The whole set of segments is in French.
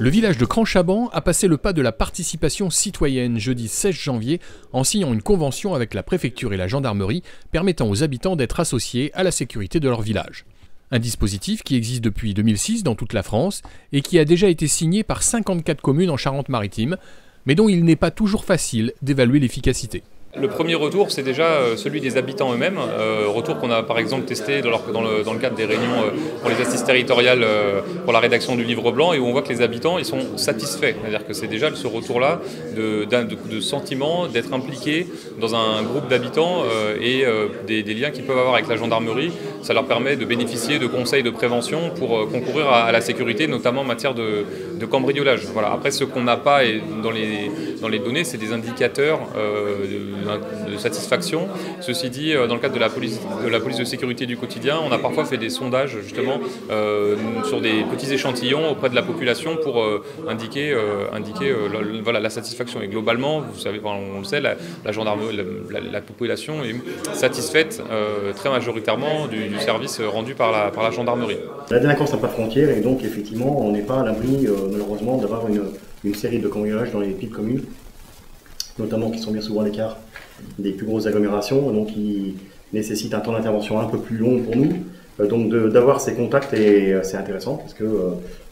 Le village de Cranchaban a passé le pas de la participation citoyenne jeudi 16 janvier en signant une convention avec la préfecture et la gendarmerie permettant aux habitants d'être associés à la sécurité de leur village. Un dispositif qui existe depuis 2006 dans toute la France et qui a déjà été signé par 54 communes en Charente-Maritime, mais dont il n'est pas toujours facile d'évaluer l'efficacité. Le premier retour, c'est déjà celui des habitants eux-mêmes, retour qu'on a par exemple testé dans le cadre des réunions pour les assises territoriales pour la rédaction du livre blanc, et où on voit que les habitants ils sont satisfaits. C'est-à-dire que c'est déjà ce retour-là de sentiment d'être impliqués dans un groupe d'habitants et des liens qu'ils peuvent avoir avec la gendarmerie. Ça leur permet de bénéficier de conseils de prévention pour concourir à la sécurité, notamment en matière de cambriolage. Voilà. Après, ce qu'on n'a pas dans les données, c'est des indicateurs de satisfaction. Ceci dit, dans le cadre de la police de sécurité du quotidien, on a parfois fait des sondages justement sur des petits échantillons auprès de la population pour indiquer la satisfaction. Et globalement, vous savez, on le sait, la gendarmerie, la population est satisfaite très majoritairement du service rendu par la gendarmerie. La délinquance n'a pas de frontières et donc effectivement on n'est pas à l'abri malheureusement d'avoir une série de cambriolages dans les petites communes, notamment qui sont bien souvent à l'écart des plus grosses agglomérations, donc qui nécessitent un temps d'intervention un peu plus long pour nous. Donc d'avoir ces contacts, c'est intéressant parce que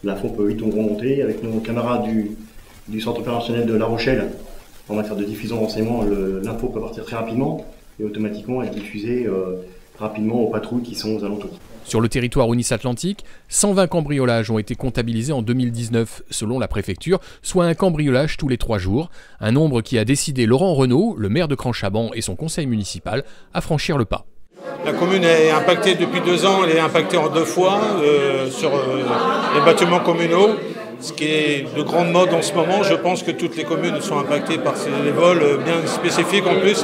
l'info peut vite nous remonter. Avec nos camarades du centre opérationnel de La Rochelle, en matière de diffusion renseignement, l'info peut partir très rapidement et automatiquement être diffusée rapidement aux patrouilles qui sont aux alentours. Sur le territoire Aunis-Atlantique, 120 cambriolages ont été comptabilisés en 2019 selon la préfecture, soit un cambriolage tous les 3 jours, un nombre qui a décidé Laurent Renaud, le maire de Cranchaban et son conseil municipal, à franchir le pas. La commune est impactée depuis 2 ans, elle est impactée en 2 fois sur les bâtiments communaux, ce qui est de grande mode en ce moment. Je pense que toutes les communes sont impactées par les vols bien spécifiques en plus.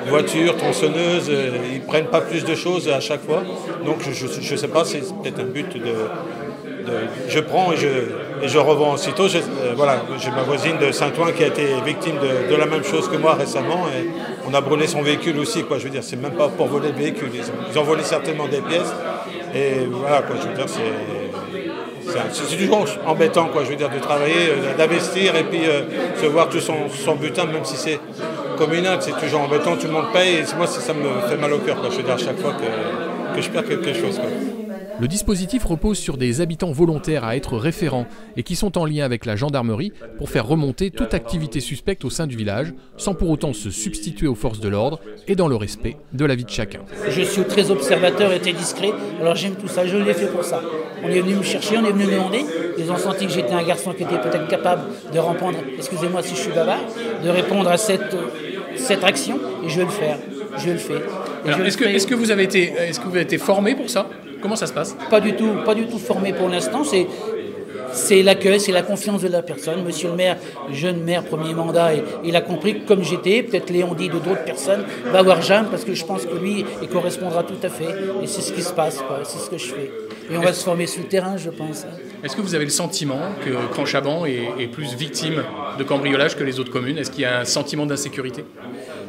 Voitures, tronçonneuses, ils ne prennent pas plus de choses à chaque fois. Donc je ne sais pas, c'est peut-être un but je prends et je revends aussitôt. J'ai ma voisine de Saint-Ouen qui a été victime de la même chose que moi récemment, et on a brûlé son véhicule aussi, quoi. Je veux dire, c'est même pas pour voler le véhicule, ils ont volé certainement des pièces, et voilà, quoi. Je veux dire, c'est toujours embêtant, quoi. Je veux dire, de travailler, d'investir et puis se voir tout son butin, même si c'est communal, c'est toujours embêtant, tout le monde paye, et moi ça me fait mal au cœur, quoi. Je veux dire, à chaque fois que je perds quelque chose, quoi. Le dispositif repose sur des habitants volontaires à être référents et qui sont en lien avec la gendarmerie pour faire remonter toute activité suspecte au sein du village, sans pour autant se substituer aux forces de l'ordre et dans le respect de la vie de chacun. Je suis très observateur et très discret, alors j'aime tout ça, je l'ai fait pour ça. On est venu me chercher, on est venu me demander, ils ont senti que j'étais un garçon qui était peut-être capable de répondre, excusez-moi si je suis bavard, de répondre à cette action, et je vais le faire, je le fais. Est-ce que vous avez été formé pour ça ? Comment ça se passe ? Pas du tout formé pour l'instant, c'est l'accueil, c'est la confiance de la personne. Monsieur le maire, jeune maire, premier mandat, il a compris que comme j'étais, peut-être Léon dit de d'autres personnes, va voir Jeanne, parce que je pense que lui, il correspondra tout à fait. Et c'est ce qui se passe, quoi. C'est ce que je fais. Et on va se former sur le terrain, je pense. Est-ce que vous avez le sentiment que Cranchaban est plus victime de cambriolage que les autres communes ? Est-ce qu'il y a un sentiment d'insécurité ?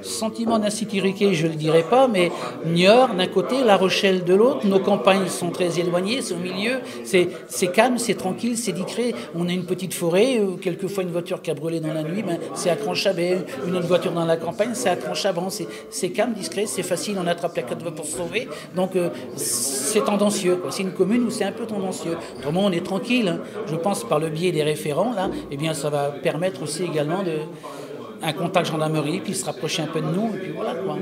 Sentiment d'insécurité, je ne le dirais pas, mais Niort d'un côté, La Rochelle de l'autre, nos campagnes sont très éloignées, c'est au milieu, c'est calme, c'est tranquille, c'est discret. On a une petite forêt, quelquefois une voiture qui a brûlé dans la nuit, c'est à Cranchaban, une autre voiture dans la campagne, c'est à Cranchaban, c'est calme, discret, c'est facile, on attrape la 4 voies pour se sauver, donc c'est tendancieux, quoi. C'est une commune où c'est un peu tendancieux. Autrement, on est tranquille, hein. Je pense par le biais des référents, là, eh bien ça va permettre aussi également un contact gendarmerie, puis se rapprocher un peu de nous, et puis voilà, quoi.